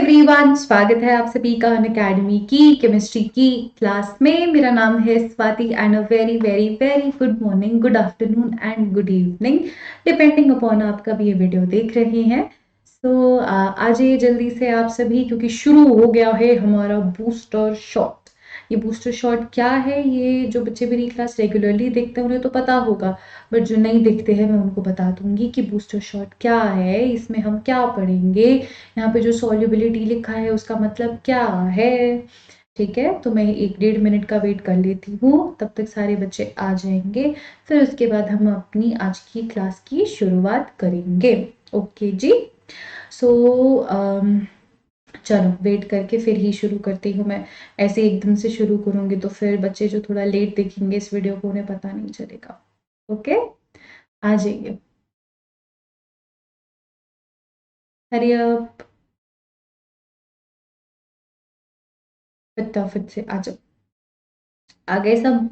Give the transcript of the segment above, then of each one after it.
Everyone, स्वागत है आप सभी का अनअकैडमी की केमिस्ट्री की क्लास में। मेरा नाम है Swati and a very very very good morning, good afternoon and good evening, depending upon आप कब ये वीडियो देख रहे हैं। आ जाइए जल्दी से आप सभी, क्योंकि शुरू हो गया है हमारा बूस्टर शॉट। ये बूस्टर शॉट क्या है, ये जो बच्चे मेरी क्लास रेगुलरली देखते हैं उन्हें तो पता होगा, बट जो नहीं देखते हैं मैं उनको बता दूंगी कि बूस्टर शॉट क्या है, इसमें हम क्या पढ़ेंगे, यहाँ पे जो सॉल्युबिलिटी लिखा है उसका मतलब क्या है। ठीक है, तो मैं 1-1.5 मिनट का वेट कर लेती हूँ, तब तक सारे बच्चे आ जाएंगे, फिर उसके बाद हम अपनी आज की क्लास की शुरुआत करेंगे। ओके जी। सो चलो वेट करके फिर ही शुरू करती हूँ मैं। ऐसे एकदम से शुरू करूँगी तो फिर बच्चे जो थोड़ा लेट देखेंगे इस वीडियो को उन्हें पता नहीं चलेगा। ओके, आ जाइए, हरी अप, फटाफट से आ जाओ। आ गए सब?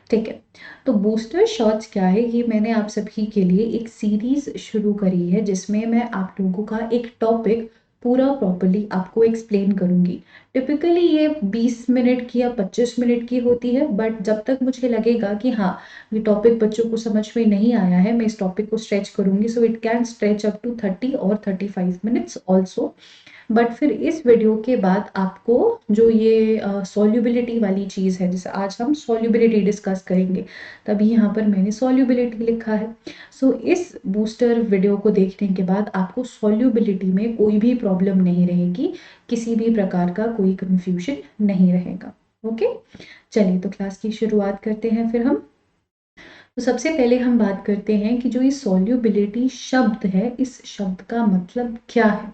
ठीक है, तो बूस्टर शॉट्स क्या है, ये मैंने आप सभी के लिए एक सीरीज शुरू करी है जिसमें मैं आप लोगों का एक टॉपिक पूरा प्रॉपर्ली आपको एक्सप्लेन करूंगी। टिपिकली ये 20 मिनट की या 25 मिनट की होती है, बट जब तक मुझे लगेगा कि हाँ ये टॉपिक बच्चों को समझ में नहीं आया है, मैं इस टॉपिक को स्ट्रेच करूंगी। So it can stretch up to 30 और 35 मिनट्स ऑल्सो। बट फिर इस वीडियो के बाद आपको जो ये सॉल्युबिलिटी वाली चीज़ है, जैसे आज हम सॉल्युबिलिटी डिस्कस करेंगे, तभी यहाँ पर मैंने सॉल्युबिलिटी लिखा है। सो इस बूस्टर वीडियो को देखने के बाद आपको सॉल्युबिलिटी में कोई भी प्रॉब्लम नहीं रहेगी, किसी भी प्रकार का कोई कंफ्यूजन नहीं रहेगा। ओके, चलिए तो क्लास की शुरुआत करते हैं फिर हम। तो सबसे पहले हम बात करते हैं कि जो ये सॉल्युबिलिटी शब्द है, इस शब्द का मतलब क्या है,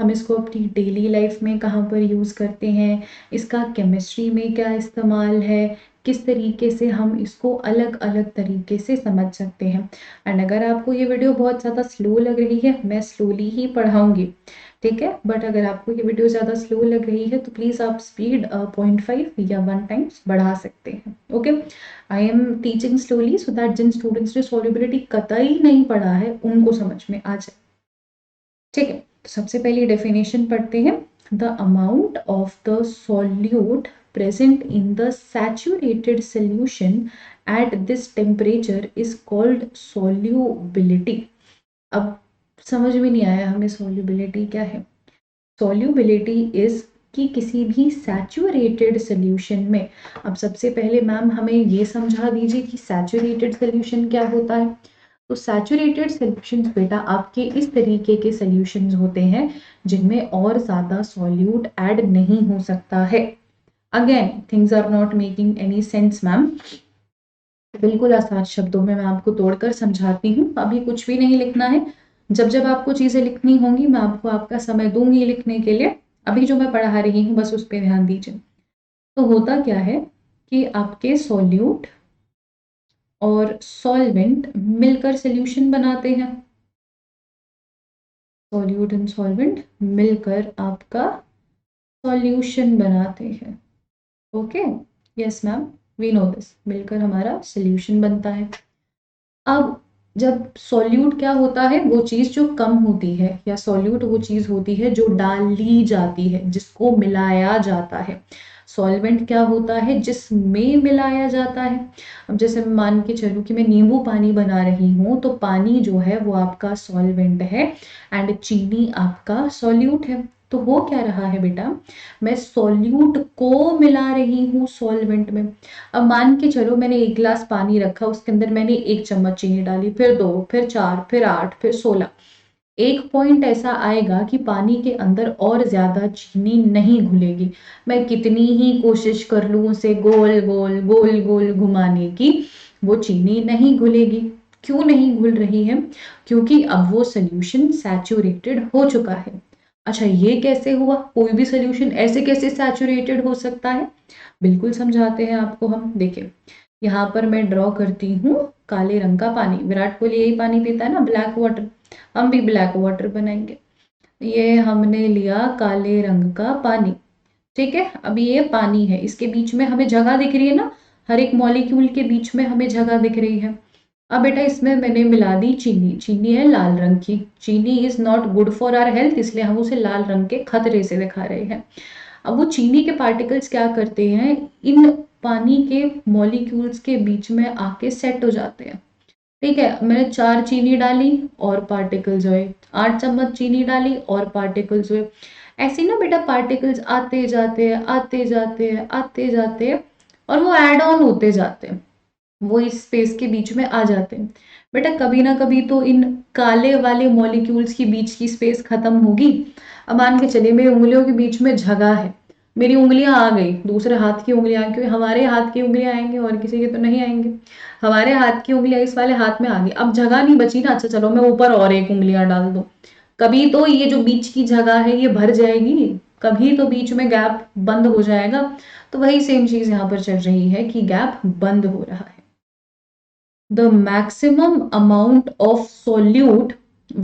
हम इसको अपनी डेली लाइफ में कहाँ पर यूज़ करते हैं, इसका केमिस्ट्री में क्या इस्तेमाल है, किस तरीके से हम इसको अलग अलग तरीके से समझ सकते हैं। एंड अगर आपको ये वीडियो बहुत ज़्यादा स्लो लग रही है, मैं स्लोली ही पढ़ाऊंगी, ठीक है, बट अगर आपको ये वीडियो ज़्यादा स्लो लग रही है तो प्लीज़ आप स्पीड 0.5 या 1 टाइम्स बढ़ा सकते हैं। Okay, I am teaching slowly so that जिन स्टूडेंट्स ने सॉल्युबिलिटी कतई नहीं पढ़ा है उनको समझ में आ जाए। ठीक है, तो सबसे पहले डेफिनेशन पढ़ते हैं। The amount of the solute present in the saturated solution at this temperature is called solubility. अब समझ में नहीं आया हमें सॉल्युबिलिटी क्या है। सॉल्युबिलिटी इज कि किसी भी सैचुरेटेड सोल्यूशन में, अब सबसे पहले मैम हमें ये समझा दीजिए कि सैचुरेटेड सोल्यूशन क्या होता है। तो सैचुरेटेड सॉल्यूशंस बेटा आपके इस तरीके के सॉल्यूशंस होते हैं जिनमें और ज्यादा सॉल्यूट ऐड नहीं हो सकता है। Again things are not making any sense ma'am, बिल्कुल आसान शब्दों में मैं आपको तोड़कर समझाती हूँ। अभी कुछ भी नहीं लिखना है, जब जब आपको चीजें लिखनी होंगी मैं आपको आपका समय दूंगी लिखने के लिए। अभी जो मैं पढ़ा रही हूँ बस उस पर ध्यान दीजिए। तो होता क्या है कि आपके सॉल्यूट और सॉल्वेंट मिलकर सॉल्यूशन बनाते हैं। सॉल्यूट एंड सॉल्वेंट मिलकर आपका सॉल्यूशन बनाते हैं। Okay, yes ma'am, we know this, मिलकर हमारा सॉल्यूशन बनता है। अब जब सॉल्यूट क्या होता है, वो चीज जो कम होती है, या सॉल्यूट वो चीज होती है जो डाली जाती है, जिसको मिलाया जाता है। सॉल्वेंट क्या होता है, जिसमें मिलाया जाता है। अब जैसे मान के चलूं कि मैं नींबू पानी बना रही हूँ, तो पानी जो है वो आपका सॉल्वेंट है एंड चीनी आपका सॉल्यूट है। तो हो क्या रहा है बेटा, मैं सॉल्यूट को मिला रही हूँ सॉल्वेंट में। अब मान के चलो मैंने 1 गिलास पानी रखा, उसके अंदर मैंने 1 चम्मच चीनी डाली, फिर 2, फिर 4, फिर 8, फिर 16। एक पॉइंट ऐसा आएगा कि पानी के अंदर और ज्यादा चीनी नहीं घुलेगी। मैं कितनी ही कोशिश कर लूं उसे गोल गोल गोल गोल घुमाने की, वो चीनी नहीं घुलेगी। क्यों नहीं घुल रही है? क्योंकि अब वो सोल्यूशन सैचुरेटेड हो चुका है। अच्छा, ये कैसे हुआ? कोई भी सोल्यूशन ऐसे कैसे सैचुरेटेड हो सकता है, बिल्कुल समझाते हैं आपको हम। देखिए, यहाँ पर मैं ड्रॉ करती हूँ काले रंग का पानी। विराट कोहली यही पानी पीता है ना, ब्लैक वाटर, हम भी ब्लैक वाटर बनाएंगे। ये हमने लिया काले रंग का पानी, ठीक है। अभी ये पानी है, इसके बीच में हमें जगह दिख रही है ना, हर एक मॉलिक्यूल के बीच में हमें जगह दिख रही है। अब बेटा इसमें मैंने मिला दी चीनी। चीनी है लाल रंग की। चीनी is not good for our health, इसलिए हम उसे लाल रंग के खतरे से दिखा रहे हैं। अब वो चीनी के पार्टिकल्स क्या करते हैं, इन पानी के मॉलिक्यूल्स के बीच में आके सेट हो जाते हैं। ठीक है, मैंने 4 चीनी डाली और पार्टिकल्स हुए, 8 चम्मच चीनी डाली और पार्टिकल्स हुए। ऐसे ना बेटा पार्टिकल्स आते जाते हैं, आते जाते हैं, आते जाते हैं, और वो ऐड ऑन होते जाते हैं, वो इस स्पेस के बीच में आ जाते हैं। बेटा कभी ना कभी तो इन काले वाले मॉलिक्यूल्स की बीच की स्पेस खत्म होगी। अब मान के चलिए मेरी उंगलियों के बीच में जगह है, मेरी उंगलियां आ गई, दूसरे हाथ की उंगलियां, क्योंकि हमारे हाथ की उंगलियां आएंगे और किसी के तो नहीं आएंगे। हमारे हाथ की उंगलियां इस वाले हाथ में आ गई, अब जगह नहीं बची ना, अच्छा चलो मैं ऊपर और एक उंगलियां डाल दूं। कभी तो ये जो बीच की जगह है ये भर जाएगी, कभी तो बीच में गैप बंद हो जाएगा। तो वही सेम चीज यहाँ पर चल रही है कि गैप बंद हो रहा है। The maximum amount of solute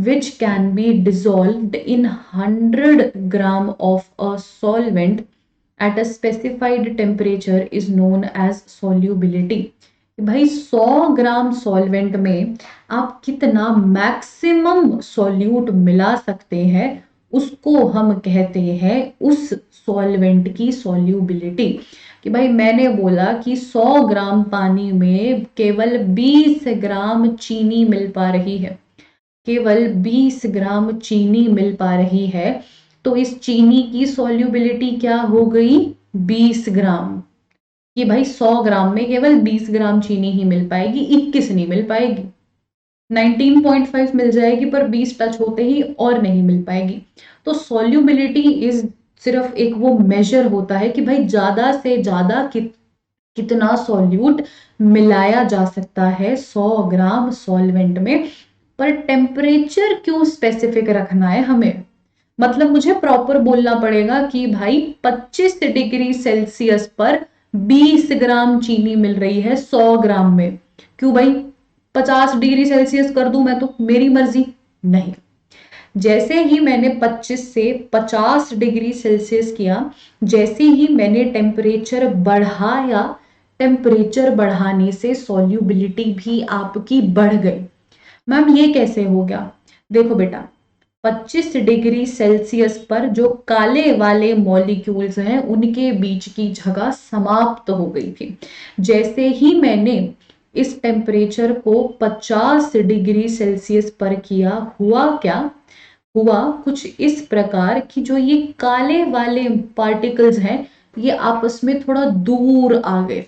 which can be dissolved in 100 gram of a solvent at a specified temperature is known as solubility। भाई 100 ग्राम सॉल्वेंट में आप कितना मैक्सिमम सॉल्यूट मिला सकते हैं, उसको हम कहते हैं उस सॉल्वेंट की सॉल्यूबिलिटी। कि भाई मैंने बोला कि 100 ग्राम पानी में केवल 20 ग्राम चीनी मिल पा रही है, केवल 20 ग्राम चीनी मिल पा रही है, तो इस चीनी की सॉल्युबिलिटी क्या हो गई, 20 ग्राम। कि भाई 100 ग्राम में केवल 20 ग्राम चीनी ही मिल पाएगी, 21 नहीं मिल पाएगी। 19.5 मिल जाएगी पर 20 टच होते ही और नहीं मिल पाएगी। तो सॉल्युबिलिटी इज सिर्फ एक वो मेजर होता है कि भाई ज्यादा से ज्यादा कितना सॉल्यूट मिलाया जा सकता है 100 ग्राम सॉल्वेंट में। पर टेम्परेचर क्यों स्पेसिफिक रखना है हमें, मतलब मुझे प्रॉपर बोलना पड़ेगा कि भाई 25 डिग्री सेल्सियस पर 20 ग्राम चीनी मिल रही है 100 ग्राम में। क्यों भाई 50 डिग्री सेल्सियस कर दूं मैं तो, मेरी मर्जी नहीं। जैसे ही मैंने 25 से 50 डिग्री सेल्सियस किया, जैसे ही मैंने टेम्परेचर बढ़ाया, टेम्परेचर बढ़ाने से सॉल्युबिलिटी भी आपकी बढ़ गई। मैम ये कैसे हो गया, देखो बेटा 25 डिग्री सेल्सियस पर जो काले वाले मॉलिक्यूल्स हैं उनके बीच की जगह समाप्त हो गई थी। जैसे ही मैंने इस टेम्परेचर को 50 डिग्री सेल्सियस पर किया, हुआ क्या, हुआ कुछ इस प्रकार कि जो ये काले वाले पार्टिकल्स हैं ये आपस में थोड़ा दूर आ गए।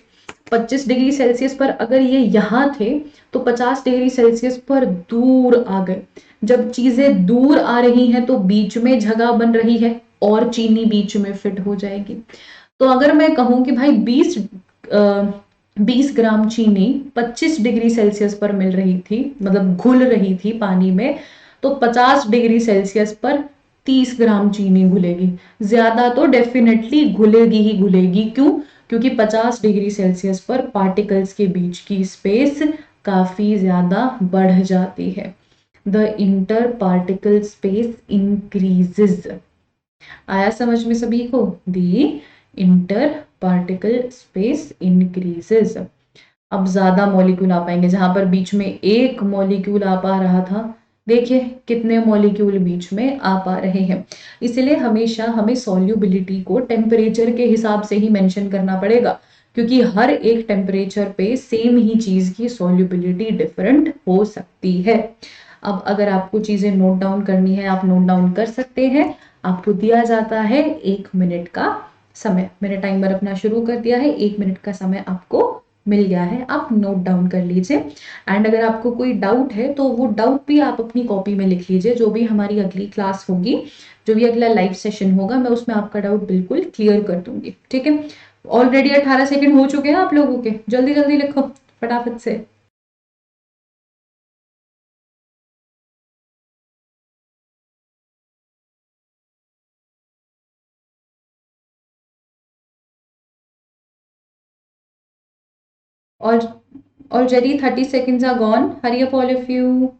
25 डिग्री सेल्सियस पर अगर ये यहां थे तो 50 डिग्री सेल्सियस पर दूर आ गए। जब चीजें दूर आ रही हैं तो बीच में जगह बन रही है और चीनी बीच में फिट हो जाएगी। तो अगर मैं कहूं कि भाई 20 ग्राम चीनी 25 डिग्री सेल्सियस पर मिल रही थी, मतलब घुल रही थी पानी में, तो 50 डिग्री सेल्सियस पर 30 ग्राम चीनी घुलेगी। ज्यादा तो डेफिनेटली घुलेगी ही घुलेगी, क्यों, क्योंकि 50 डिग्री सेल्सियस पर पार्टिकल्स के बीच की स्पेस काफी ज्यादा बढ़ जाती है। The inter particle space increases. आया समझ में सभी को, दी इंटर पार्टिकल स्पेस इंक्रीजेस। अब ज्यादा मॉलिक्यूल आ पाएंगे, जहां पर बीच में एक मॉलिक्यूल आ पा रहा था, देखिए कितने मॉलिक्यूल बीच में आ पा रहे हैं। इसलिए हमेशा हमें सॉल्युबिलिटी को टेम्परेचर के हिसाब से ही मेंशन करना पड़ेगा, क्योंकि हर एक टेम्परेचर पे सेम ही चीज की सॉल्युबिलिटी डिफरेंट हो सकती है। अब अगर आपको चीजें नोट डाउन करनी है आप नोट डाउन कर सकते हैं। आपको दिया जाता है 1 मिनट का समय, मैंने टाइमर अपना शुरू कर दिया है, 1 मिनट का समय आपको मिल गया है, आप नोट डाउन कर लीजिए। एंड अगर आपको कोई डाउट है तो वो डाउट भी आप अपनी कॉपी में लिख लीजिए, जो भी हमारी अगली क्लास होगी, जो भी अगला लाइव सेशन होगा, मैं उसमें आपका डाउट बिल्कुल क्लियर कर दूंगी। ठीक है, ऑलरेडी 18 सेकंड हो चुके हैं आप लोगों के, जल्दी जल्दी लिखो फटाफट से। और already 30 seconds are gone, hurry up all of you।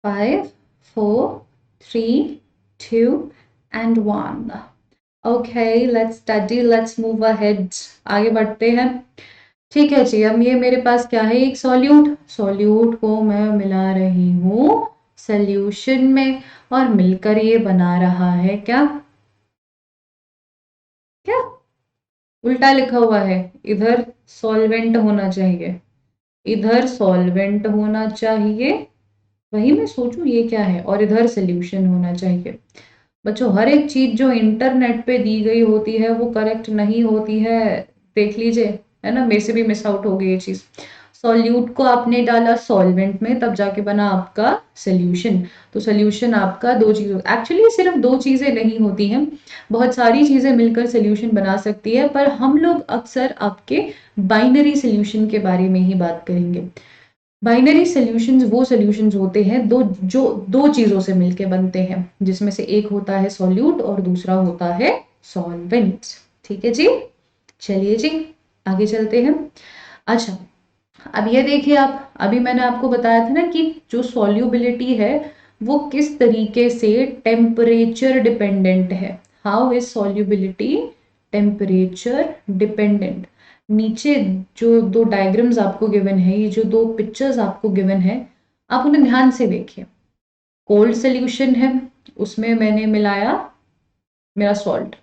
5, 4, 3, 2 and 1. Okay, let's study, let's move ahead. आगे बढ़ते हैं। ठीक है जी, अब ये मेरे पास क्या है, एक सॉल्यूट। सॉल्यूट को मैं मिला रही हूँ सॉल्यूशन में और मिलकर ये बना रहा है क्या, क्या उल्टा लिखा हुआ है। इधर सॉल्वेंट होना चाहिए, इधर सॉल्वेंट होना चाहिए, वही मैं सोचूं ये क्या है, और इधर सोल्यूशन होना चाहिए। बच्चों हर एक चीज जो इंटरनेट पे दी गई होती है वो करेक्ट नहीं होती है, देख लीजिए, है ना, मेरे से भी मिस आउट हो गई ये चीज। सॉल्यूट को आपने डाला सॉल्वेंट में, तब जाके बना आपका सोल्यूशन। तो सोल्यूशन आपका दो चीजों, एक्चुअली सिर्फ दो चीजें नहीं होती हैं, बहुत सारी चीजें मिलकर सोल्यूशन बना सकती है, पर हम लोग अक्सर आपके बाइनरी सोल्यूशन के बारे में ही बात करेंगे। बाइनरी सॉल्यूशंस वो सॉल्यूशंस होते हैं दो, जो दो चीजों से मिलके बनते हैं, जिसमें से एक होता है सॉल्यूट और दूसरा होता है सॉल्वेंट। ठीक है जी, चलिए जी आगे चलते हैं। अच्छा, अब ये देखिए आप, अभी मैंने आपको बताया था ना कि जो सॉल्युबिलिटी है वो किस तरीके से टेम्परेचर डिपेंडेंट है। How is solubility temperature dependent. नीचे जो दो डायग्राम्स आपको गिवन है, ये जो दो पिक्चर्स आपको गिवन है, आप उन्हें ध्यान से देखिए। कोल्ड सोल्यूशन है, उसमें मैंने मिलाया मेरा सॉल्ट।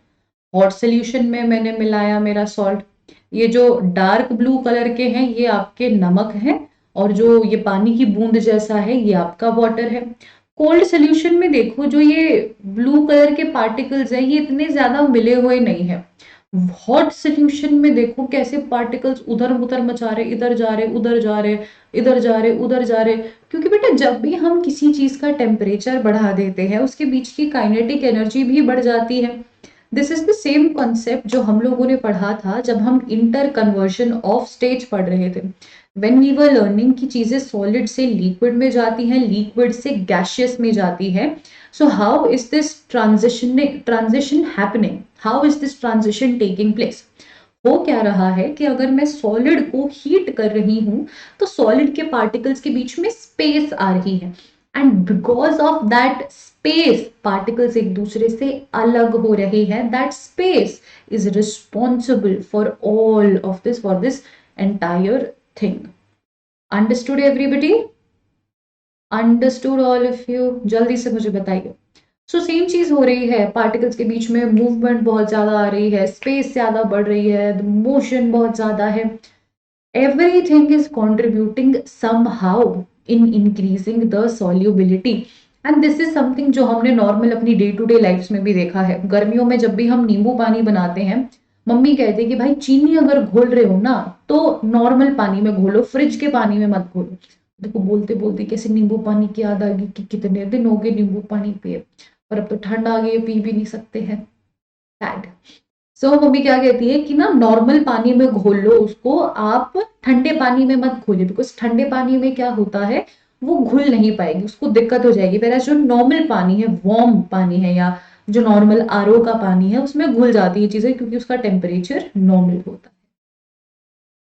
हॉट सोल्यूशन में मैंने मिलाया मेरा सॉल्ट। ये जो डार्क ब्लू कलर के हैं ये आपके नमक हैं, और जो ये पानी की बूंद जैसा है ये आपका वाटर है। कोल्ड सोल्यूशन में देखो जो ये ब्लू कलर के पार्टिकल्स हैं ये इतने ज्यादा मिले हुए नहीं है। हॉट सोल्यूशन में देखो कैसे पार्टिकल्स उधर उधर मचा रहे, इधर जा रहे, उधर जा रहे, इधर जा रहे, उधर जा रहे। क्योंकि बेटा जब भी हम किसी चीज का टेम्परेचर बढ़ा देते हैं उसके बीच की काइनेटिक एनर्जी भी बढ़ जाती है। This is the same concept जो हम लोगों ने पढ़ा था जब हम इंटर कन्वर्शन ऑफ स्टेज पढ़ रहे थे, व्हेन वी वर लर्निंग की चीजें सॉलिड से लिक्विड में जाती हैं, लिक्विड से गैशियस में जाती है। So how is this transition happening, how is this transition taking place. हो क्या रहा है कि अगर मैं सॉलिड को हीट कर रही हूं तो सॉलिड के पार्टिकल्स के बीच में स्पेस आ रही है, and because of that space particles एक दूसरे से अलग हो रहे हैं। That space is responsible for all of this, for this entire thing. Understood everybody, understood all of you, जल्दी से मुझे बताइए। सो सेम चीज हो रही है, पार्टिकल्स के बीच में मूवमेंट बहुत ज्यादा आ रही है, स्पेस ज्यादा बढ़ रही है, मोशन बहुत ज्यादा है। Everything is contributing somehow in increasing the solubility, and this is something जो हमने नॉर्मल अपनी डे टू डे लाइफ में भी देखा है। गर्मियों में जब भी हम नींबू पानी बनाते हैं, मम्मी कहती है कि भाई चीनी अगर घोल रहे हो ना तो नॉर्मल पानी में घोलो, फ्रिज के पानी में मत घोलो। देखो बोलते बोलते कैसे नींबू पानी की याद आ गई कि कितने दिन हो गए नींबू पानी पिए, और अब तो ठंड आ गई है, पी भी नहीं सकते हैं। सैड। सो मम्मी क्या कहती है कि ना नॉर्मल पानी में घोल लो उसको, आप ठंडे पानी में मत घोलिए, बिकॉज ठंडे पानी में क्या होता है वो घुल नहीं पाएगी, उसको दिक्कत हो जाएगी। वेरा जो नॉर्मल पानी है, वार्म पानी है, या जो नॉर्मल आरओ का पानी है उसमें घुल जाती है चीजें, क्योंकि उसका टेम्परेचर नॉर्मल होता है।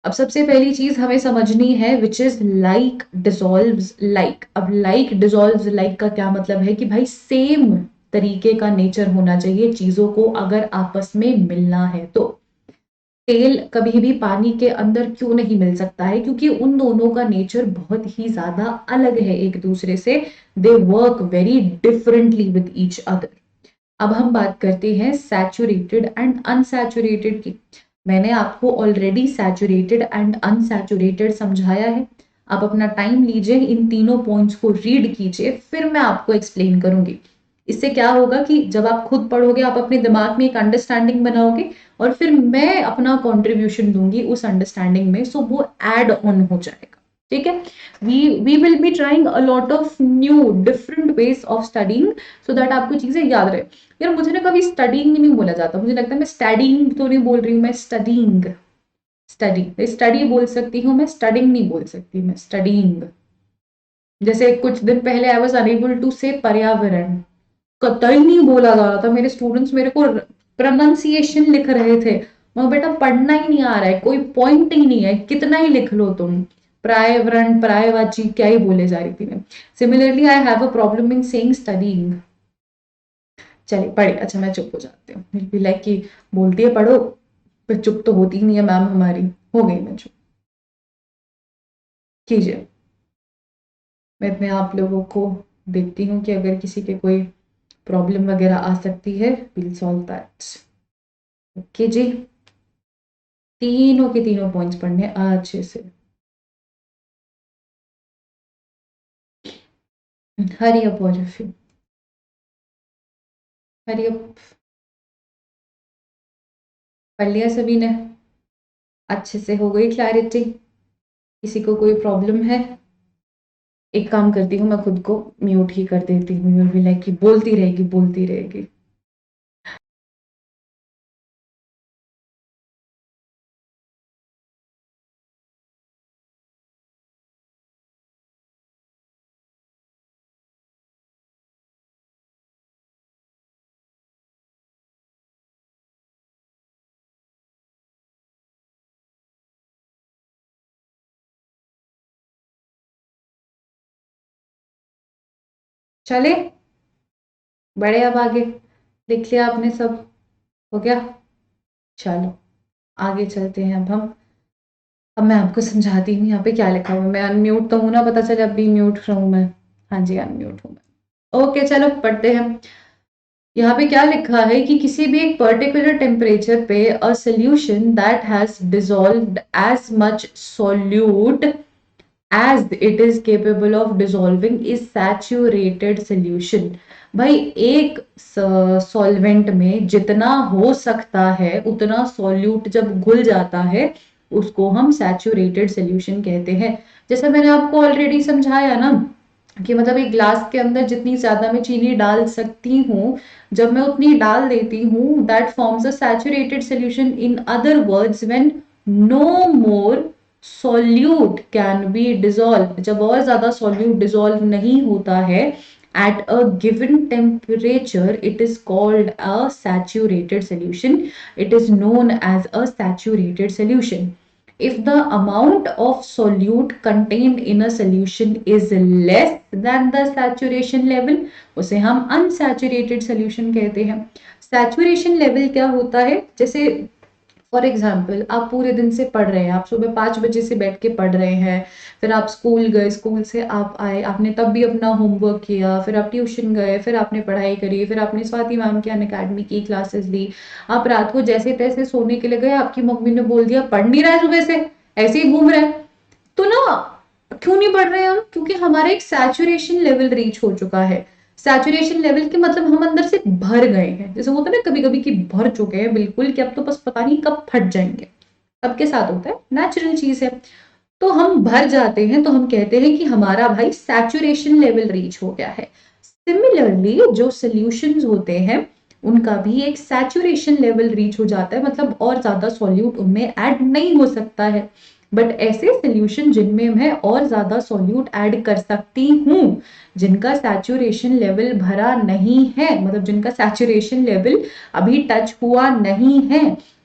अब सबसे पहली चीज हमें समझनी है which is like dissolves like. अब लाइक डिसॉल्व्स लाइक का क्या मतलब है कि भाई सेम तरीके का नेचर होना चाहिए चीजों को अगर आपस में मिलना है तो। तेल कभी भी पानी के अंदर क्यों नहीं मिल सकता है, क्योंकि उन दोनों का नेचर बहुत ही ज्यादा अलग है एक दूसरे से। They work very differently with each other. अब हम बात करते हैं सैचुरेटेड एंड अनसैचुरेटेड की। मैंने आपको ऑलरेडी सैचुरेटेड एंड अनसैचुरेटेड समझाया है। आप अपना टाइम लीजिए, इन तीनों पॉइंट्स को रीड कीजिए, फिर मैं आपको एक्सप्लेन करूंगी। इससे क्या होगा कि जब आप खुद पढ़ोगे आप अपने दिमाग में एक अंडरस्टैंडिंग बनाओगे, और फिर मैं अपना कंट्रीब्यूशन दूंगी उस अंडरस्टैंडिंग में, सो वो एड ऑन हो जाएगा। ठीक है, we will be trying a lot of new different ways of studying, so that आपको चीजें याद रहे। यार मुझे ना कभी स्टडिंग नहीं बोला जाता, मुझे लगता है मैं स्टडिंग तो नहीं बोल रही हूँ, मैं स्टडिंग, स्टडी स्टडी बोल सकती हूँ, मैं स्टडिंग नहीं बोल सकती, मैं स्टडिंग। जैसे कुछ दिन पहले आई वॉज अनेबल टू से पर्यावरण, कतई नहीं बोला जा रहा था, मेरे स्टूडेंट्स मेरे को प्रोनाउंसिएशन लिख रहे थे। मगर बेटा पढ़ना ही नहीं आ रहा है, कोई पॉइंट ही नहीं है, कितना ही लिख लो तुम, प्रायवरण प्रायवाची क्या ही बोले जा रही थी मैं। Similarly I have a problem in saying studying. चलिए पढ़े। अच्छा मैं चुप हो जाती हूँ, भी लाइक कि बोलती है पढ़ो, पर चुप तो होती ही नहीं है मैम हमारी। हो गई मैं चुप। कीजिए। मैं अपने आप लोगों को देखती हूँ कि अगर किसी के कोई प्रॉब्लम वगैरह आ सकती है, विल सॉल्व दैट। ओके जी, तीनों के तीनों पॉइंट्स पढ़ने अच्छे से। Hurry up all, hurry up. पढ़ लिया सभी ने? अच्छे से हो गई क्लैरिटी? किसी को कोई प्रॉब्लम है? एक काम करती हूँ, मैं खुद को म्यूट ही कर देती हूँ, यूँ भी लाइक कि बोलती रहेगी बोलती रहेगी। चले बड़े अब आगे, लिख लिया आपने सब? हो गया? चलो आगे चलते हैं अब मैं आपको समझाती हूँ यहाँ पे क्या लिखा हुआ है। मैं अनम्यूट तो हूँ ना, पता चले अब भी म्यूट रहूँ मैं। हाँ जी अनम्यूट हूँ मैं। ओके चलो पढ़ते हैं। यहाँ पे क्या लिखा है कि किसी भी एक पर्टिकुलर टेम्परेचर पे a solution that has dissolved as much solute as it is capable of dissolving is saturated solution। भाई एक सॉल्वेंट में जितना हो सकता है उतना सॉल्यूट जब घुल जाता है उसको हम सैचुरेटेड सोल्यूशन कहते हैं। जैसा मैंने आपको ऑलरेडी समझाया ना कि मतलब एक ग्लास के अंदर जितनी ज्यादा मैं चीनी डाल सकती हूँ, जब मैं उतनी डाल देती हूँ that forms a saturated solution. In other words when no more solute can be dissolve, जब और ज्यादा सॉल्यूट डिजोल्व नहीं होता है at a given temperature it is called a saturated solution, it is known as a saturated solution। if the amount of solute contained in a solution is less than the saturation level उसे हम unsaturated solution कहते हैं। saturation level क्या होता है, जैसे for example आप पूरे दिन से पढ़ रहे हैं, आप सुबह 5 बजे से बैठ के पढ़ रहे हैं, फिर आप स्कूल गए, स्कूल से आप आए, आपने तब भी अपना होमवर्क किया, फिर आप ट्यूशन गए, फिर आपने पढ़ाई करी, फिर आपने स्वाति मैम की अनअकैडमी की क्लासेस ली, आप रात को जैसे तैसे सोने के लिए गए, आपकी मम्मी ने बोल दिया पढ़ नहीं रहा है सुबह से, ऐसे ही घूम रहा है। तो ना क्यों नहीं पढ़ रहे हैं हम? क्योंकि हमारा एक सैचुरेशन लेवल रीच हो चुका है। सैचुरेशन लेवल के मतलब हम अंदर से भर गए हैं, जैसे होता है ना कभी कभी कि भर चुके हैं बिल्कुल, कि अब तो बस पता नहीं कब फट जाएंगे। सबके साथ होता है, नेचुरल चीज है। तो हम भर जाते हैं तो हम कहते हैं कि हमारा भाई सैचुरेशन लेवल रीच हो गया है। सिमिलरली जो सोल्यूशंस होते हैं उनका भी एक सैचुरेशन लेवल रीच हो जाता है, मतलब और ज्यादा सॉल्यूट उनमें ऐड नहीं हो सकता है। बट ऐसे सोल्यूशन जिनमें मैं और ज्यादा सॉल्यूट ऐड कर सकती हूँ, जिनका सैचुरेशन लेवल भरा नहीं है, मतलब जिनका सैचुरेशन लेवल अभी टच हुआ नहीं है,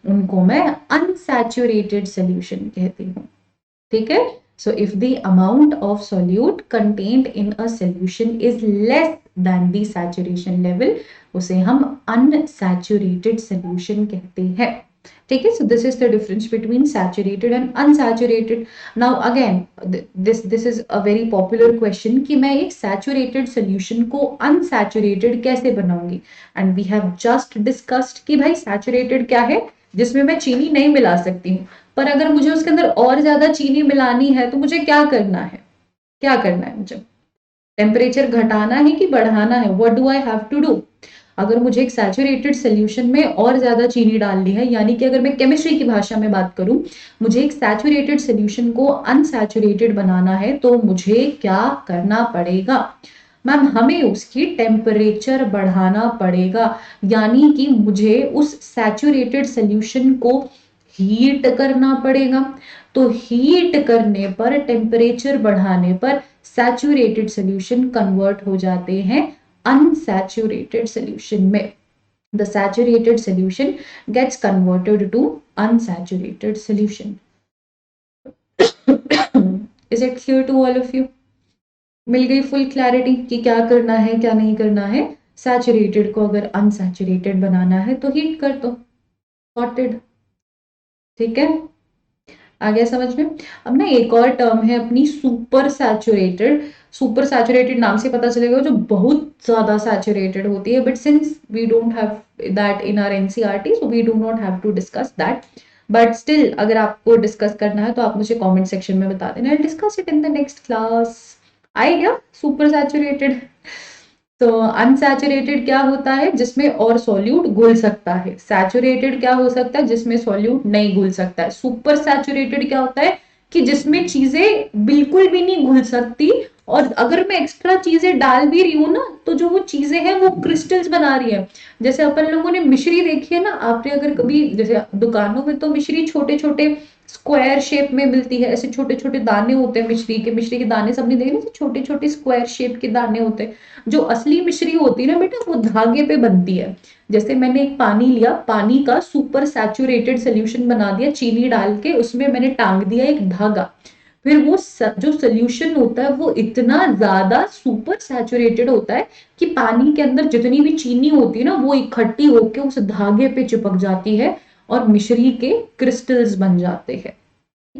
उनको मैं अनसैचुरेटेड सोल्यूशन कहती हूँ। ठीक है। So if the amount of solute contained in a solution is less than the saturation level उसे हम unsaturated solution कहते हैं। ठीक है। So this is the difference between saturated and unsaturated। Now again this is a very popular question कि मैं एक saturated solution को unsaturated कैसे बनाऊंगी। And we have just discussed कि भाई saturated क्या है, जिसमें मैं चीनी नहीं मिला सकती हूँ। पर अगर मुझे उसके अंदर और ज्यादा चीनी मिलानी है तो मुझे क्या करना है? क्या करना है मुझे? टेम्परेचर घटाना है कि बढ़ाना है? What do I have to do? अगर मुझे एक सैचुरेटेड सोल्यूशन में और ज्यादा चीनी डालनी है, यानी कि अगर मैं केमिस्ट्री की भाषा में बात करूं, मुझे एक सैचुरेटेड सोल्यूशन को अनसैचुरेटेड बनाना है तो मुझे क्या करना पड़ेगा? मैम हमें उसकी टेम्परेचर बढ़ाना पड़ेगा, यानी कि मुझे उस सैचुरेटेड सोल्यूशन को हीट करना पड़ेगा। तो हीट करने पर, टेम्परेचर बढ़ाने पर सैचुरेटेड सोल्यूशन कन्वर्ट हो जाते हैं unsaturated solution में। The saturated solution gets converted to unsaturated solution। Is it clear to all of you? मिल गई फुल क्लैरिटी कि क्या करना है क्या नहीं करना है। सैचुरेटेड को अगर अनसैचुरेटेड बनाना है तो हीट कर दो, सॉर्टेड। ठीक है, आ गया समझ में? अब ना एक और टर्म है अपनी, सुपर सैचुरेटेड। सुपर सैचुरेटेड नाम से पता चलेगा जो बहुत ज्यादा सैचुरेटेड होती है, but since we don't have that in our NCERT, so we do not have to discuss that. But still अगर आपको डिस्कस करना है तो आप मुझे कमेंट सेक्शन में बता देना, I discuss it in the next class. आई गया सुपर सैचुरेटेड। तो अनसैचुरेटेड क्या होता है? जिसमें और सॉल्यूट घुल सकता है। सैचुरेटेड क्या हो सकता है? जिसमें सॉल्यूट नहीं घुल सकता है। सुपर सैचुरेटेड क्या होता है? कि जिसमें चीजें बिल्कुल भी नहीं घुल सकती, और अगर मैं एक्स्ट्रा चीजें डाल भी रही हूँ ना, तो जो वो चीजें हैं वो क्रिस्टल्स बना रही है। जैसे अपन लोगों ने मिश्री देखी है ना, आपने अगर कभी, जैसे दुकानों में तो मिश्री छोटे छोटे स्क्वायर शेप में मिलती है, ऐसे छोटे छोटे दाने होते हैं मिश्री के दाने सबने देखे ना, छोटे छोटे स्क्वायर शेप के दाने होते हैं। जो असली मिश्री होती है ना बेटा, वो धागे पे बनती है। जैसे मैंने एक पानी लिया, पानी का सुपर सैचुरेटेड सोल्यूशन बना दिया चीनी डाल के, उसमें मैंने टांग दिया एक धागा। फिर वो जो सोल्यूशन होता है वो इतना ज्यादा सुपर सैचुरेटेड होता है कि पानी के अंदर जितनी भी चीनी होती है ना, वो इकट्ठी होकर उस धागे पे चिपक जाती है और मिश्री के क्रिस्टल्स बन जाते हैं।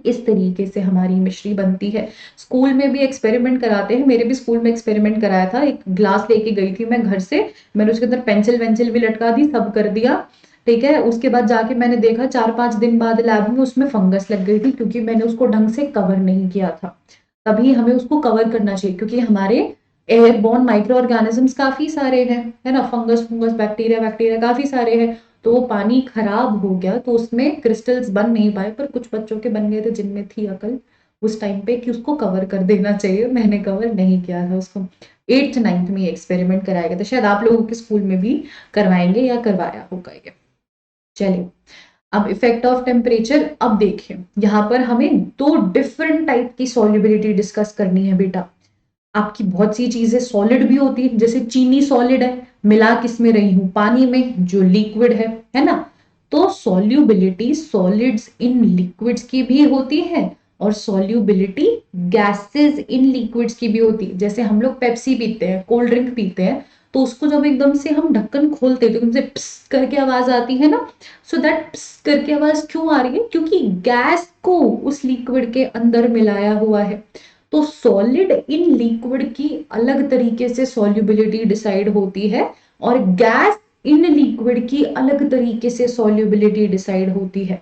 इस तरीके से हमारी मिश्री बनती है। स्कूल में भी एक्सपेरिमेंट कराते हैं, मेरे भी स्कूल में एक्सपेरिमेंट कराया था। एक ग्लास लेके गई थी मैं घर से, मैंने उसके अंदर पेंसिल वेंसिल भी लटका दी, सब कर दिया। ठीक है, उसके बाद जाके मैंने देखा 4-5 दिन बाद लैब में उसमें फंगस लग गई थी, क्योंकि मैंने उसको ढंग से कवर नहीं किया था। तभी हमें उसको कवर करना चाहिए, क्योंकि हमारे एयरबोर्न माइक्रो ऑर्गेनिजम्स काफी सारे हैं, है ना, फंगस फंगस बैक्टीरिया बैक्टीरिया काफी सारे हैं। तो वो पानी खराब हो गया तो उसमें क्रिस्टल्स बन नहीं पाए, पर कुछ बच्चों के बन गए थे जिनमें थी अकल उस टाइम पे कि उसको कवर कर देना चाहिए। मैंने कवर नहीं किया था उसको। 8th 9th में एक्सपेरिमेंट कराया गया था, शायद आप लोगों के स्कूल में भी करवाएंगे या करवाया होगा ये। चलिए, अब इफेक्ट ऑफ टेम्परेचर। अब देखिए यहाँ पर हमें दो डिफरेंट टाइप की सॉल्युबिलिटी डिस्कस करनी है बेटा। आपकी बहुत सी चीजें सॉलिड भी होती है, जैसे चीनी सॉलिड है, मिला किसमें रही हूं? पानी में, जो लिक्विड है ना। तो सॉल्युबिलिटी सॉलिड्स इन लिक्विड्स की भी होती है और सॉल्युबिलिटी गैसेस इन लिक्विड्स की भी होती है। जैसे हम लोग पेप्सी पीते हैं, कोल्ड ड्रिंक पीते हैं, तो उसको जब एकदम से हम ढक्कन खोलते हैं तो एकदम से प्स करके आवाज आती है ना। सो दैट प्स करके आवाज क्यों आ रही है? क्योंकि गैस को उस लिक्विड के अंदर मिलाया हुआ है। तो सॉलिड इन लिक्विड की अलग तरीके से सॉल्युबिलिटी डिसाइड होती है, और गैस इन लिक्विड की अलग तरीके से सॉल्युबिलिटी डिसाइड होती है।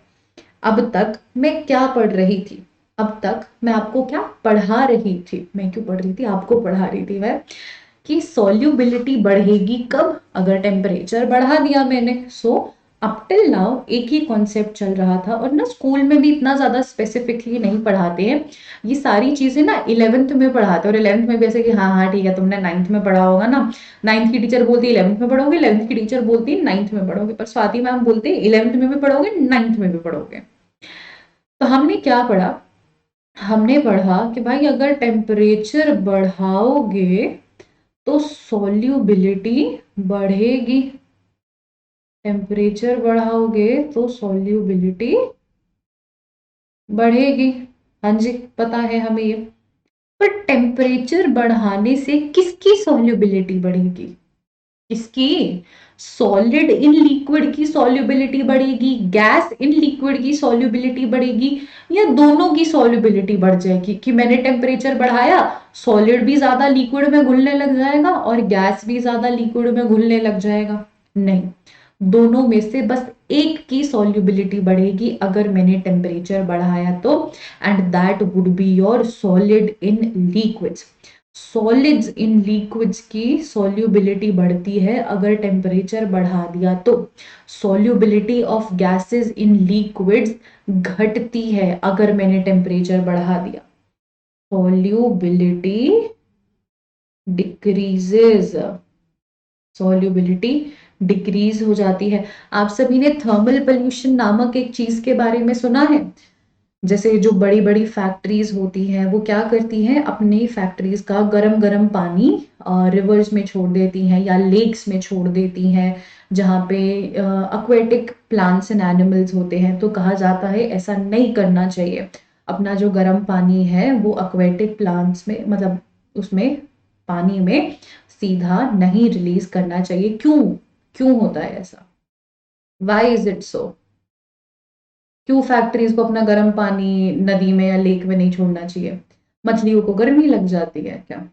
अब तक मैं क्या पढ़ रही थी? अब तक मैं आपको क्या पढ़ा रही थी? मैं क्यों पढ़ रही थी, आपको पढ़ा रही थी मैं, कि सॉल्युबिलिटी बढ़ेगी कब? अगर टेम्परेचर बढ़ा दिया मैंने। सो अप टिल नाउ एक ही कॉन्सेप्ट चल रहा था, और ना स्कूल में भी इतना ज्यादा स्पेसिफिकली नहीं पढ़ाते हैं ये सारी चीजें ना। 11th में पढ़ाते हैं, और 11th में भी ऐसे कि हाँ हाँ ठीक है, तुमने 9th में पढ़ा होगा ना। 9th की टीचर बोलती है 11th में पढ़ोगे, 11th की टीचर बोलती है 9th में पढ़ोगे, पर स्वाति मैम बोलते हैं 11th में भी पढ़ोगे 9th में भी पढ़ोगे। तो हमने क्या पढ़ा? हमने पढ़ा कि भाई अगर टेम्परेचर बढ़ाओगे तो सॉल्युबिलिटी बढ़ेगी। टेम्परेचर बढ़ाओगे तो सॉल्युबिलिटी बढ़ेगी। हाँ जी, पता है हमें ये। पर टेम्परेचर बढ़ाने से किसकी सॉल्युबिलिटी बढ़ेगी? किसकी? सॉलिड इन लिक्विड की सॉल्युबिलिटी बढ़ेगी, गैस इन लिक्विड की सॉल्युबिलिटी बढ़ेगी, या दोनों की सॉल्युबिलिटी बढ़ जाएगी? कि मैंने टेम्परेचर बढ़ाया, सॉलिड भी ज्यादा लिक्विड में घुलने लग जाएगा और गैस भी ज्यादा लिक्विड में घुलने लग जाएगा? नहीं, दोनों में से बस एक की सॉल्युबिलिटी बढ़ेगी अगर मैंने टेम्परेचर बढ़ाया तो, and that would be your solid in liquids. Solids in liquids की सॉल्युबिलिटी बढ़ती है अगर टेम्परेचर बढ़ा दिया तो। Solubility of gases in liquids घटती है अगर मैंने टेम्परेचर बढ़ा दिया। सॉल्युबिलिटी डिक्रीजेस, सॉल्युबिलिटी डिक्रीज हो जाती है। आप सभी ने थर्मल पोल्यूशन नामक एक चीज के बारे में सुना है? जैसे जो बड़ी बड़ी फैक्ट्रीज होती हैं वो क्या करती हैं, अपनी फैक्ट्रीज का गरम गरम पानी रिवर्स में छोड़ देती हैं या लेक्स में छोड़ देती हैं, जहाँ पे एक्वेटिक प्लांट्स एंड एनिमल्स होते हैं। तो कहा जाता है ऐसा नहीं करना चाहिए। अपना जो गर्म पानी है वो एक्वेटिक प्लांट्स में, मतलब उसमें पानी में सीधा नहीं रिलीज करना चाहिए। क्यों? क्यों होता है ऐसा? Why is it so? क्यों फैक्ट्रीज को अपना गर्म पानी नदी में या लेक में नहीं छोड़ना चाहिए? मछलियों को गर्मी लग जाती है क्या?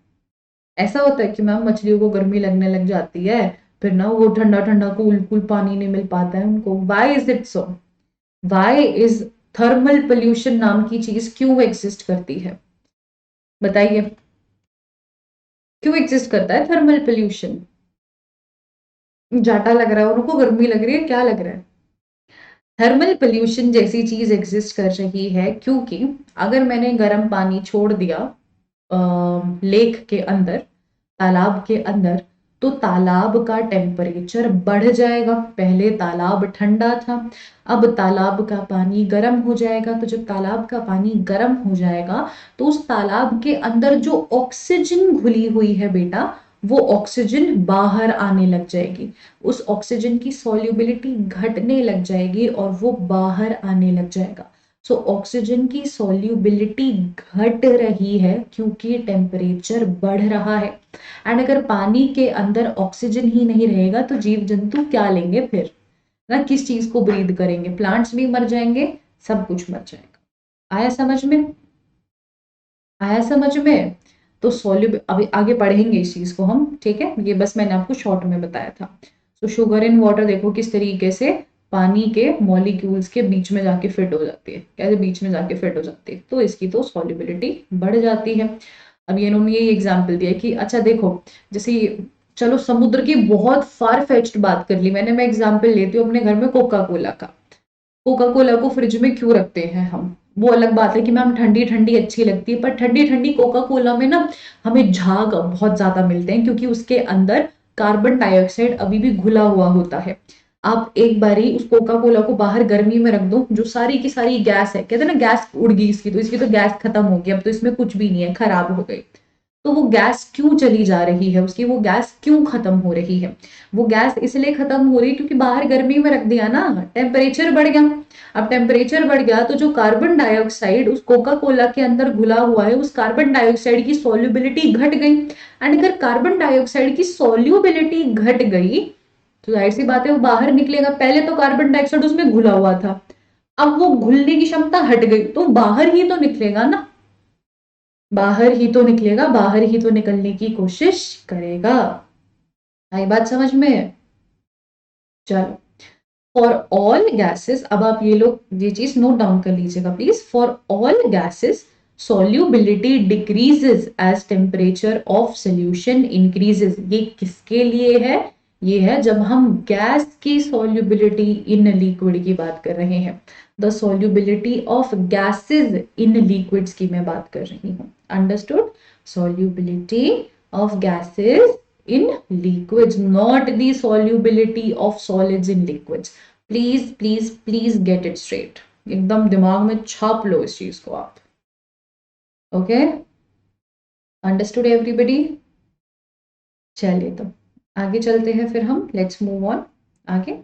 ऐसा होता है कि मैम मछलियों को गर्मी लगने लग जाती है, फिर ना वो ठंडा ठंडा कूल कूल पानी नहीं मिल पाता है उनको? Why is it so? Why is thermal pollution नाम की चीज क्यों एग्जिस्ट करती है? बताइए, क्यों एग्जिस्ट करता है थर्मल पोल्यूशन? जाटा लग रहा है उनको, गर्मी लग रही है, क्या लग रहा है? थर्मल पोल्यूशन जैसी चीज एग्जिस्ट कर रही है क्योंकि अगर मैंने गर्म पानी छोड़ दिया लेक के अंदर, तालाब के अंदर, तो तालाब का टेम्परेचर बढ़ जाएगा। पहले तालाब ठंडा था, अब तालाब का पानी गर्म हो जाएगा। तो जब तालाब का पानी गर्म हो जाएगा तो उस तालाब के अंदर जो ऑक्सीजन घुली हुई है बेटा, वो ऑक्सीजन बाहर आने लग जाएगी। उस ऑक्सीजन की सॉल्युबिलिटी घटने लग जाएगी और वो बाहर आने लग जाएगा। सो ऑक्सीजन की सॉल्युबिलिटी घट रही है क्योंकि टेम्परेचर बढ़ रहा है। एंड अगर पानी के अंदर ऑक्सीजन ही नहीं रहेगा तो जीव जंतु क्या लेंगे फिर? ना किस चीज को ब्रीद करेंगे? प्लांट्स भी मर जाएंगे, सब कुछ मर जाएगा। आया समझ में? आया समझ में? तो सॉल्यूब अभी आगे पढ़ेंगे इस चीज को हम, ठीक है? ये बस मैंने आपको शॉर्ट में बताया था। तो शुगर इन वाटर देखो किस तरीके से पानी के मॉलिक्यूल्स के बीच में जाके फिट हो जाती है, कैसे बीच में जाके फिट हो जाती है, तो इसकी तो सॉल्युबिलिटी बढ़ जाती है। अब ये इन्होंने ये एग्जाम्पल दिया कि अच्छा देखो, जैसे चलो समुद्र की बहुत फार फेच्ड बात कर ली मैंने, मैं एग्जाम्पल लेती हूँ अपने घर में कोका कोला का। कोका कोला को फ्रिज में क्यों रखते हैं हम? वो अलग बात है कि मैम ठंडी ठंडी अच्छी लगती है, पर ठंडी ठंडी कोका कोला में ना हमें झाग बहुत ज्यादा मिलते हैं क्योंकि उसके अंदर कार्बन डाइऑक्साइड अभी भी घुला हुआ होता है। आप एक बारी उस कोका कोला को बाहर गर्मी में रख दो, जो सारी की सारी गैस है, कहते हैं ना गैस उड़ गई इसकी, तो इसकी तो गैस खत्म हो गई, अब तो इसमें कुछ भी नहीं है, खराब हो गई। तो वो गैस क्यों चली जा रही है उसकी, वो गैस क्यों खत्म हो रही है? वो गैस इसलिए खत्म हो रही है क्योंकि बाहर गर्मी में रख दिया ना, टेम्परेचर बढ़ गया। अब टेम्परेचर बढ़ गया तो जो कार्बन डाइऑक्साइड उस कोका कोला के अंदर घुला हुआ है, उस कार्बन डाइऑक्साइड की सॉल्युबिलिटी घट गई। एंड अगर कार्बन डाइऑक्साइड की सॉल्युबिलिटी घट गई तो जाहिर सी बात है वो बाहर निकलेगा। पहले तो कार्बन डाइऑक्साइड उसमें घुला हुआ था, अब वो घुलने की क्षमता हट गई तो बाहर ही तो निकलेगा ना, बाहर ही तो निकलेगा, बाहर ही तो निकलने की कोशिश करेगा। आई बात समझ में? चलो, फॉर ऑल गैसेस, अब आप ये लोग ये चीज नोट डाउन कर लीजिएगा please. For all gases solubility decreases as temperature of solution increases। ये किसके लिए है? ये है जब हम गैस की solubility in liquid की बात कर रहे हैं। the solubility of gases in liquids की मैं बात कर रही हूँ। understood? solubility of gases in liquids, not the solubility of solids in liquids। Please please please get it straight, एकदम दिमाग में छाप लो इस चीज को आप। Okay, understood everybody? चलिए तो आगे चलते हैं फिर हम, लेट्स मूव ऑन आगे।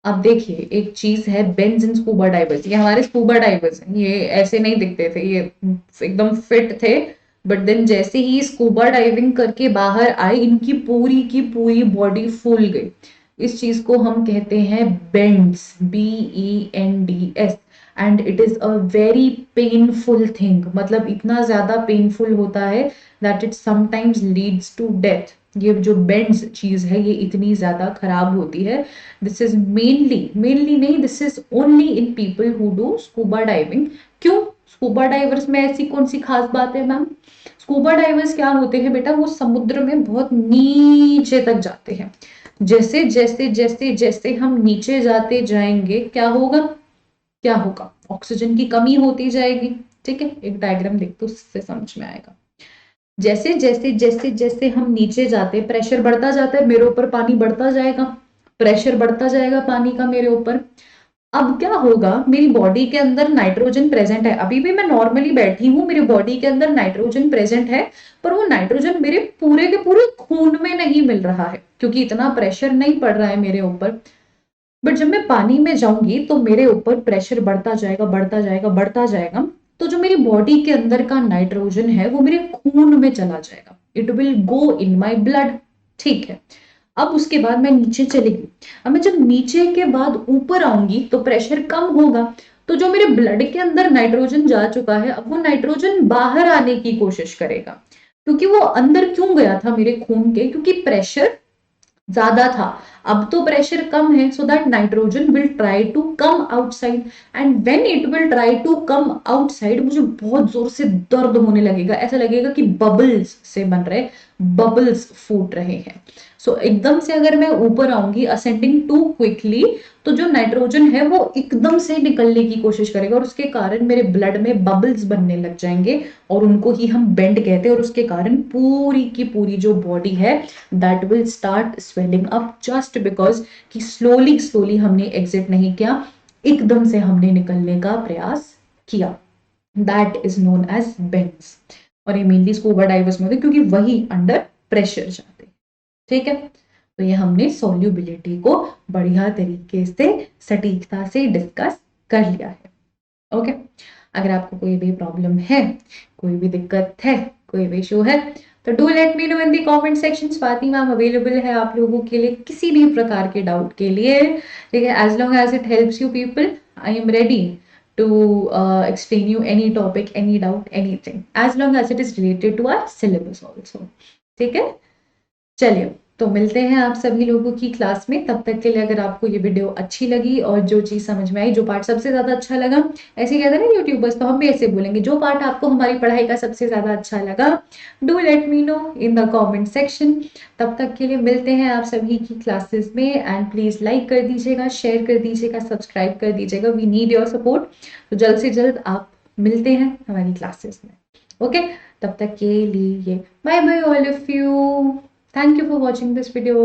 अब देखिए एक चीज है बेंजीन स्कूबा डाइवर्स। ये हमारे स्कूबा डाइवर्स हैं, ये ऐसे नहीं दिखते थे, ये एकदम फिट थे, बट देन जैसे ही स्कूबा डाइविंग करके बाहर आए इनकी पूरी की पूरी बॉडी फूल गई। इस चीज को हम कहते हैं bends, BENDS। And it is a very painful thing, मतलब इतना ज्यादा पेनफुल होता है that it sometimes leads to death. ये जो बेंड्स चीज है ये इतनी ज्यादा खराब होती है। दिस इज मेनली नहीं, this is only in people who do scuba diving. क्यों? स्कूबा डाइवर्स में ऐसी कौन सी खास बात है मैम? स्कूबा डाइवर्स क्या होते हैं बेटा, वो समुद्र में बहुत नीचे तक जाते हैं। जैसे जैसे जैसे जैसे हम नीचे जाते जाएंगे क्या होगा? क्या होगा? ऑक्सीजन की कमी होती जाएगी। ठीक है, एक डायग्राम देख तो उससे समझ में आएगा। जैसे जैसे जैसे जैसे हम नीचे जाते, प्रेशर बढ़ता जाता है, मेरे ऊपर पानी बढ़ता जाएगा, प्रेशर बढ़ता जाएगा पानी का मेरे ऊपर। अब क्या होगा, मेरी बॉडी के अंदर नाइट्रोजन प्रेजेंट है, अभी भी मैं नॉर्मली बैठी हूँ, मेरी बॉडी के अंदर नाइट्रोजन प्रेजेंट है, पर वो नाइट्रोजन मेरे पूरे के पूरे खून में नहीं मिल रहा है क्योंकि इतना प्रेशर नहीं पड़ रहा है मेरे ऊपर। बट जब मैं पानी में जाऊंगी तो मेरे ऊपर प्रेशर बढ़ता जाएगा, बढ़ता जाएगा, बढ़ता जाएगा। तो जो मेरी बॉडी के अंदर का नाइट्रोजन है वो मेरे खून में चला जाएगा, it will go in my blood. ठीक है, अब उसके बाद मैं नीचे चली गई। अब मैं जब नीचे के बाद ऊपर आऊंगी तो प्रेशर कम होगा, तो जो मेरे ब्लड के अंदर नाइट्रोजन जा चुका है अब वो नाइट्रोजन बाहर आने की कोशिश करेगा, क्योंकि वो अंदर क्यों गया था मेरे खून के, क्योंकि प्रेशर ज्यादा था। अब तो प्रेशर कम है, so that nitrogen will try to come outside, and when it will try to come outside मुझे बहुत जोर से दर्द होने लगेगा, ऐसा लगेगा कि बबल्स से बन रहे, बबल्स फूट रहे हैं। सो एकदम से अगर मैं ऊपर आऊंगी असेंडिंग टू क्विकली, तो जो नाइट्रोजन है वो एकदम से निकलने की कोशिश करेगा और उसके कारण मेरे ब्लड में बबल्स बनने लग जाएंगे, और उनको ही हम बेंड कहते हैं, और उसके कारण पूरी की पूरी जो बॉडी है that will start swelling up, just because कि स्लोली स्लोली हमने एग्जिट नहीं किया, एकदम से हमने निकलने का प्रयास किया। That is known as bends, और ये मेनली स्कूबा डाइवर्स में होते क्योंकि वही अंडर प्रेशर जाते। ठीक है, तो ये हमने सोल्यूबिलिटी को बढ़िया तरीके से सटीकता से डिस्कस कर लिया है। ओके, अगर आपको कोई भी प्रॉब्लम है, कोई भी दिक्कत है, कोई भी इशू है, तो do let me know in the comment section. Swati ma'am available है आप लोगों के लिए किसी भी प्रकार के डाउट के लिए। ठीक है, as long as it helps you people, I am ready to explain you any topic, any doubt, anything, as long as it is related to our syllabus also. ठीक है, चलिए तो मिलते हैं आप सभी लोगों की क्लास में। तब तक के लिए अगर आपको ये वीडियो अच्छी लगी और जो चीज समझ में आई, जो पार्ट सबसे ज्यादा अच्छा लगा, ऐसे कहते हैं ना यूट्यूबर्स, तो हम भी ऐसे बोलेंगे, जो पार्ट आपको हमारी पढ़ाई का सबसे ज्यादा अच्छा लगा, do let me know in the comment section. तब तक के लिए मिलते हैं आप सभी की क्लासेस में, एंड प्लीज लाइक कर दीजिएगा, शेयर कर दीजिएगा, सब्सक्राइब कर दीजिएगा, वी नीड योर सपोर्ट। तो जल्द से जल्द आप मिलते हैं हमारी क्लासेस में। ओके, तब तक के लिए bye bye all of you. Thank you for watching this video.